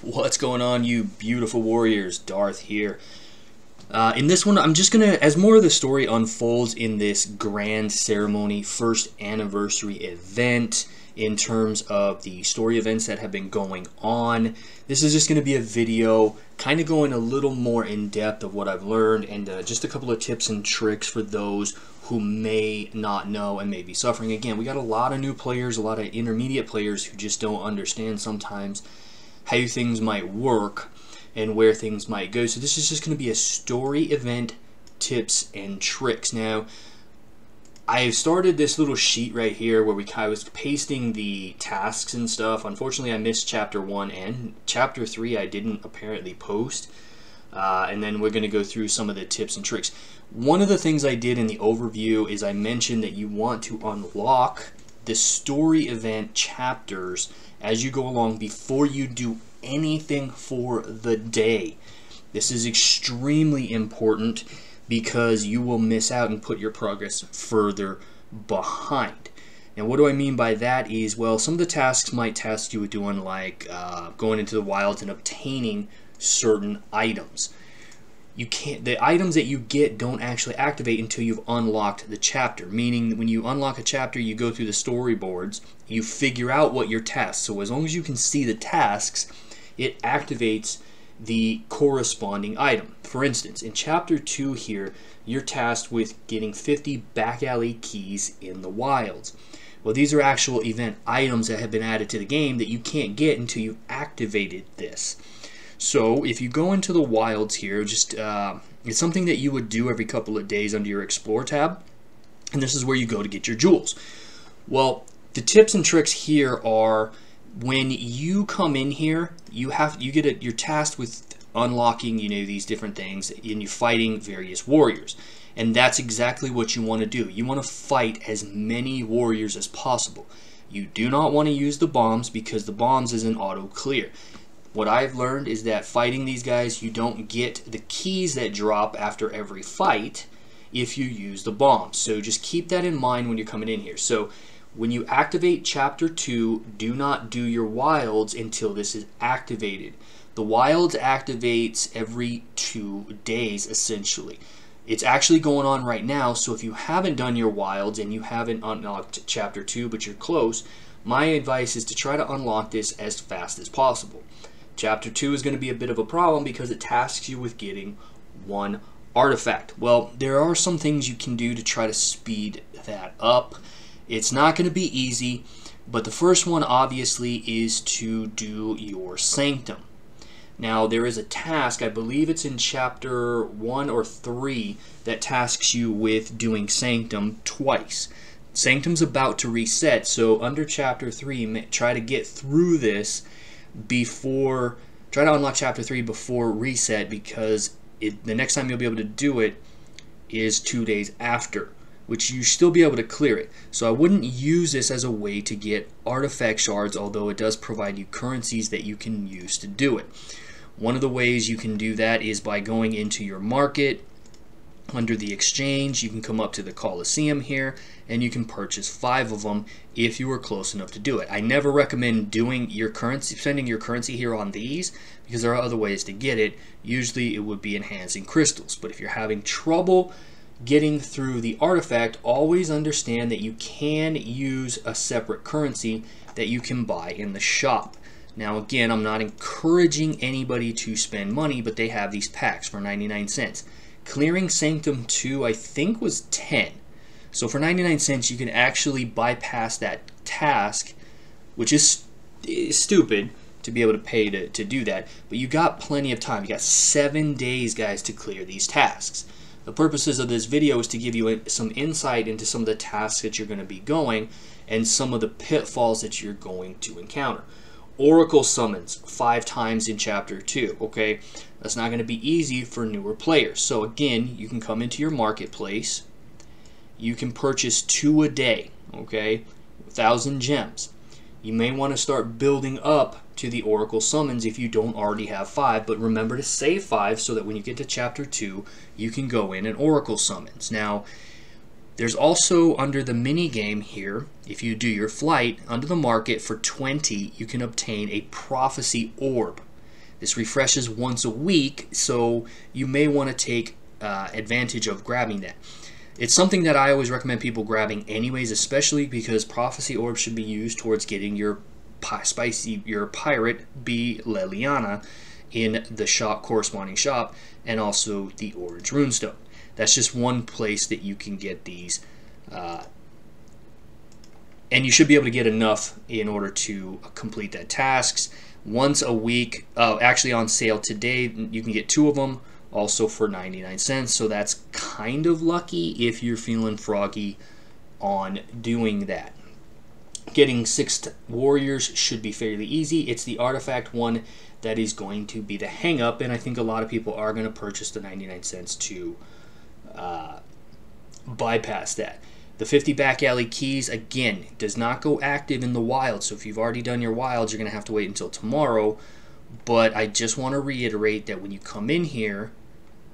What's going on, you beautiful warriors? Darth here. In this one, I'm just gonna, as more of the story unfolds in this grand ceremony, first anniversary event, in terms of the story events that have been going on, this is just gonna be a video kind of going a little more in depth of what I've learned and just a couple of tips and tricks for those who may not know and may be suffering. Again, we got a lot of new players, a lot of intermediate players who just don't understand sometimes how things might work and where things might go. So this is just going to be a story event tips and tricks. Now, I started this little sheet right here where I was pasting the tasks and stuff. Unfortunately, I missed chapter 1 and chapter 3 I didn't apparently post. And then we're going to go through some of the tips and tricks. One of the things I did in the overview is I mentioned that you want to unlock the story event chapters as you go along before you do anything for the day. This is extremely important because you will miss out and put your progress further behind. And what do I mean by that is, well, some of the tasks might task you with doing like going into the wilds and obtaining certain items. The items that you get don't actually activate until you've unlocked the chapter, meaning when you unlock a chapter, you go through the storyboards, you figure out what your tasks. So as long as you can see the tasks, it activates the corresponding item. For instance, in chapter 2 here, you're tasked with getting 50 back alley keys in the wilds. Well, these are actual event items that have been added to the game that you can't get until you've activated this. So if you go into the wilds here, just it's something that you would do every couple of days under your Explore tab, and this is where you go to get your jewels. Well, the tips and tricks here are when you come in here, you're tasked with unlocking these different things, and you're fighting various warriors, and that's exactly what you want to do. You want to fight as many warriors as possible. You do not want to use the bombs because the bombs is an auto clear. What I've learned is that fighting these guys, you don't get the keys that drop after every fight if you use the bombs. So just keep that in mind when you're coming in here. So when you activate chapter 2, do not do your wilds until this is activated. The wilds activates every 2 days essentially. It's actually going on right now, so if you haven't done your wilds and you haven't unlocked chapter 2 but you're close, my advice is to try to unlock this as fast as possible. Chapter 2 is going to be a bit of a problem because it tasks you with getting 1 artifact. Well, there are some things you can do to try to speed that up. It's not going to be easy, but the first one obviously is to do your Sanctum. Now, there is a task, I believe it's in chapter 1 or 3, that tasks you with doing Sanctum twice. Sanctum's about to reset, so under chapter 3, try to get through this try to unlock chapter 3 before reset, because the next time you'll be able to do it is 2 days after, which you still be able to clear it. So I wouldn't use this as a way to get artifact shards, although it does provide you currencies that you can use to do it. One of the ways you can do that is by going into your market. Under the exchange, you can come up to the Colosseum here and you can purchase 5 of them if you are close enough to do it. I never recommend spending your currency here on these because there are other ways to get it. Usually it would be enhancing crystals, but if you're having trouble getting through the artifact, always understand that you can use a separate currency that you can buy in the shop. Now again, I'm not encouraging anybody to spend money, but they have these packs for 99 cents. Clearing Sanctum 2, I think, was 10. So for 99 cents, you can actually bypass that task, which is stupid to be able to pay to do that. But you got plenty of time. You got 7 days, guys, to clear these tasks. The purposes of this video is to give you some insight into some of the tasks that you're going to be going and some of the pitfalls that you're going to encounter. Oracle summons 5 times in chapter 2, okay? That's not going to be easy for newer players. So again, you can come into your marketplace. You can purchase 2 a day, okay? 1,000 gems. You may want to start building up to the Oracle summons if you don't already have 5, but remember to save 5 so that when you get to chapter 2, you can go in and Oracle summons. Now, there's also, under the mini game here, if you do your flight, under the market for 20, you can obtain a prophecy orb. This refreshes once a week, so you may want to take advantage of grabbing that. It's something that I always recommend people grabbing anyways, especially because Prophecy Orbs should be used towards getting your pirate B. Leliana in the shop, corresponding shop, and also the Orange Runestone. That's just one place that you can get these, and you should be able to get enough in order to complete that tasks once a week. Actually on sale today, you can get 2 of them also for 99 cents, so that's kind of lucky if you're feeling froggy on doing that. Getting 6 warriors should be fairly easy. It's the artifact one that is going to be the hang up, and I think a lot of people are going to purchase the 99 cents to bypass that. The 50 back alley keys, again, does not go active in the wild, so if you've already done your wilds, you're going to have to wait until tomorrow. But I just want to reiterate that when you come in here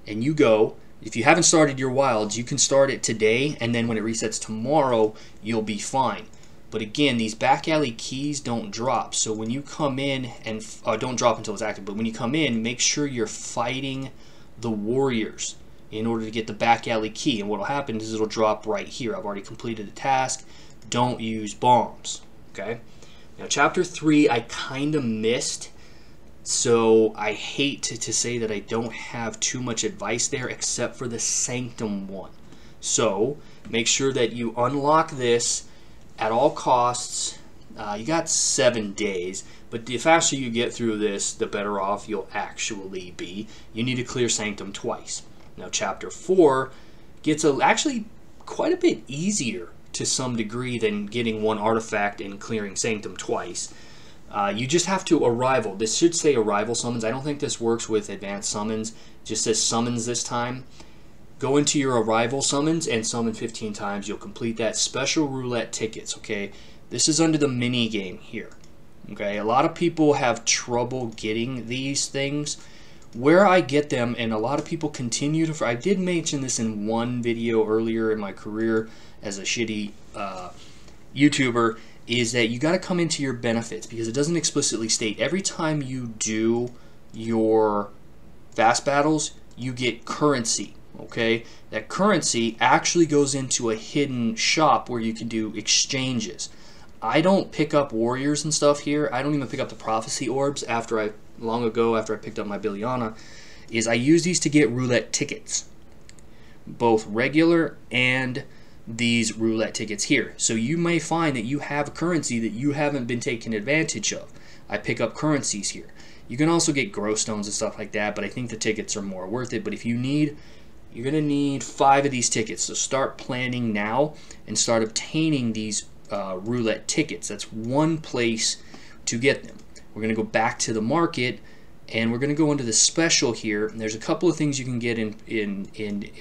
and you go, if you haven't started your wilds, you can start it today, and then when it resets tomorrow, you'll be fine. But again, these back alley keys don't drop, so when you come in, and don't drop until it's active, but when you come in, make sure you're fighting the warriors in order to get the back alley key. And what will happen is it'll drop right here. I've already completed the task. Don't use bombs. Okay. Now chapter 3 I kind of missed, so I hate to say that I don't have too much advice there except for the Sanctum one. So make sure that you unlock this at all costs. You got 7 days, but the faster you get through this, the better off you'll actually be. You need to clear Sanctum twice. Now chapter 4 gets actually quite a bit easier to some degree than getting 1 artifact and clearing Sanctum twice. You just have to arrival. This should say arrival summons. I don't think this works with advanced summons. It just says summons this time. Go into your arrival summons and summon 15 times. You'll complete that. Special roulette tickets, okay? This is under the mini game here. Okay, a lot of people have trouble getting these things. Where I get them, and a lot of people continue to, I did mention this in one video earlier in my career as a shitty YouTuber, is that you got to come into your benefits, because it doesn't explicitly state every time you do your fast battles, you get currency. Okay, that currency actually goes into a hidden shop where you can do exchanges. I don't pick up warriors and stuff here. I don't even pick up the prophecy orbs long ago after I picked up my Biliana. I use these to get roulette tickets, both regular and these roulette tickets here. So you may find that you have a currency that you haven't been taking advantage of. I pick up currencies here. You can also get grow stones and stuff like that, but I think the tickets are more worth it. But if you need, you're going to need 5 of these tickets. So start planning now and start obtaining these roulette tickets. That's one place to get them. We're going to go back to the market, and we're going to go into the special here. And there's a couple of things you can get in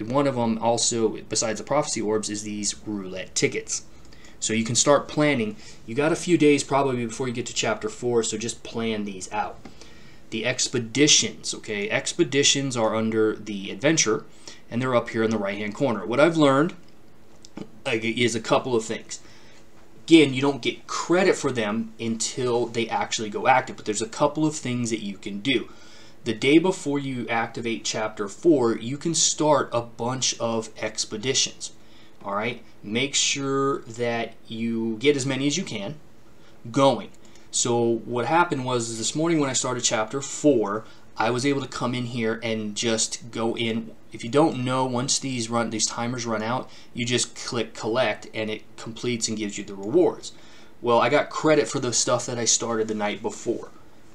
one of them also, besides the prophecy orbs, is these roulette tickets. So you can start planning. You got a few days probably before you get to chapter 4, so just plan these out. The expeditions, okay? Expeditions are under the adventure, and they're up here in the right-hand corner. What I've learned is a couple of things. Again, you don't get credit for them until they actually go active, but there's a couple of things that you can do. The day before you activate chapter 4, you can start a bunch of expeditions. All right, make sure that you get as many as you can going. So what happened was this morning when I started chapter 4, I was able to come in here and just go in. If you don't know, once these timers run out, you just click collect and it completes and gives you the rewards. Well, I got credit for the stuff that I started the night before.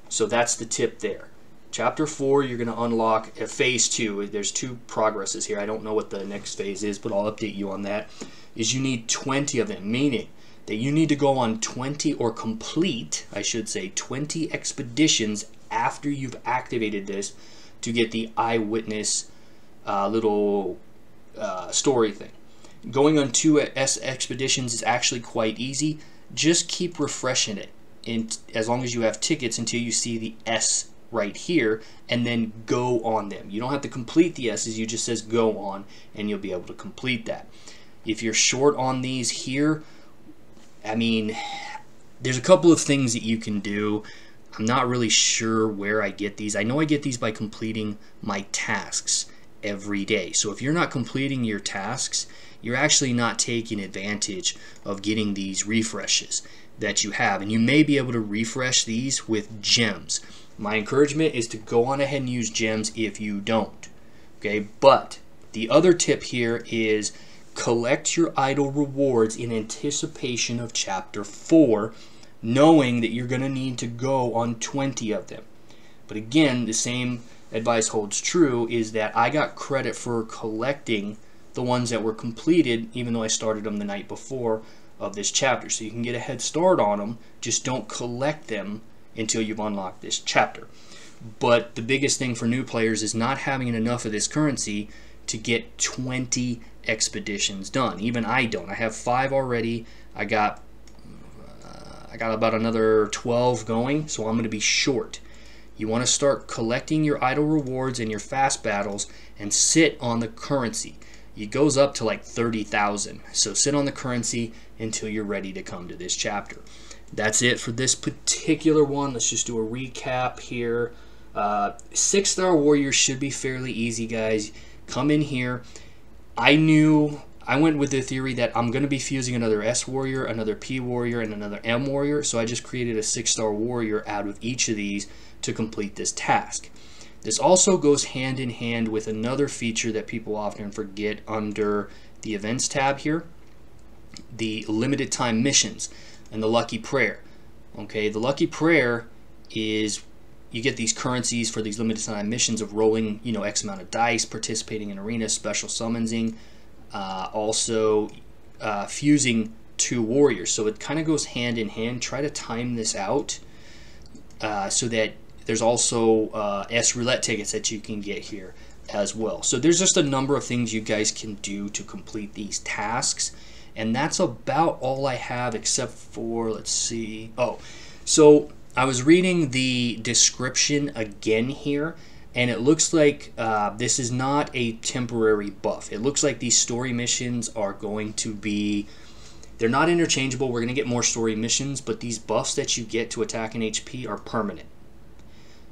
So that's the tip there. Chapter 4, you're going to unlock phase 2. There's 2 progresses here. I don't know what the next phase is, but I'll update you on that. Is you need 20 of them, meaning that you need to go on 20 or complete, I should say, 20 expeditions after you've activated this to get the eyewitness little story thing. Going on 2 expeditions is actually quite easy. Just keep refreshing it as long as you have tickets until you see the S right here, and then go on them. You don't have to complete the S's, you just says go on, and you'll be able to complete that. If you're short on these here, I mean, there's a couple of things that you can do. I'm not really sure where I get these. I know I get these by completing my tasks every day. So if you're not completing your tasks, you're actually not taking advantage of getting these refreshes that you have. And you may be able to refresh these with gems. My encouragement is to go on ahead and use gems if you don't. Okay, but the other tip here is collect your idle rewards in anticipation of chapter 4, knowing that you're going to need to go on 20 of them. But again, the same advice holds true, is that I got credit for collecting the ones that were completed, even though I started them the night before of this chapter. So you can get a head start on them, just don't collect them until you've unlocked this chapter. But the biggest thing for new players is not having enough of this currency to get 20 expeditions done. Even I don't. I have 5 already. I got about another 12 going, so I'm going to be short. You want to start collecting your idle rewards and your fast battles and sit on the currency. It goes up to like 30,000. So sit on the currency until you're ready to come to this chapter. That's it for this particular one. Let's just do a recap here. 6-star warriors should be fairly easy, guys. Come in here. I went with the theory that I'm going to be fusing another S warrior, another P warrior, and another M warrior. So I just created a 6-star warrior out of each of these to complete this task. This also goes hand in hand with another feature that people often forget under the events tab here, the limited time missions and the lucky prayer. Okay, the lucky prayer is you get these currencies for these limited time missions of rolling, X amount of dice, participating in arenas, special summonsing, also fusing 2 warriors. So it kind of goes hand in hand. Try to time this out so that there's also S roulette tickets that you can get here as well. So there's just a number of things you guys can do to complete these tasks. And that's about all I have, except for, let's see. Oh, so I was reading the description again here, and it looks like this is not a temporary buff. It looks like these story missions are going to be, they're not interchangeable. We're going to get more story missions, but these buffs that you get to attack and HP are permanent.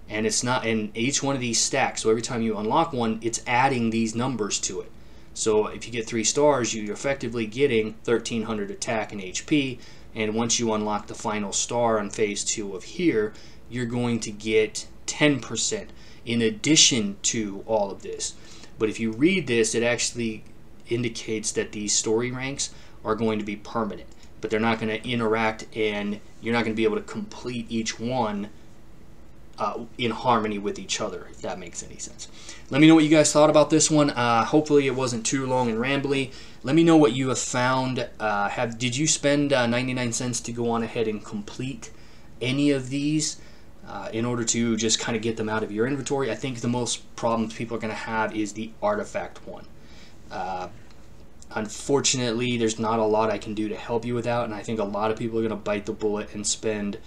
And it's not in each one of these stacks. So every time you unlock one, it's adding these numbers to it. So if you get 3 stars, you're effectively getting 1300 attack and HP. And once you unlock the final star on phase 2 of here, you're going to get 10% in addition to all of this. But if you read this, it actually indicates that these story ranks are going to be permanent. But they're not going to interact, and you're not going to be able to complete each one in harmony with each other, if that makes any sense. Let me know what you guys thought about this one. Hopefully it wasn't too long and rambly. Let me know what you have found. Did you spend 99 cents to go on ahead and complete any of these in order to just kind of get them out of your inventory? I think the most problems people are going to have is the artifact one. Unfortunately, there's not a lot I can do to help you with that, and I think a lot of people are going to bite the bullet and spend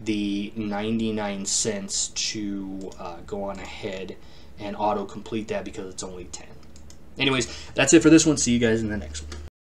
the 99 cents to go on ahead and auto complete that because it's only 10. Anyways, that's it for this one. See you guys in the next one.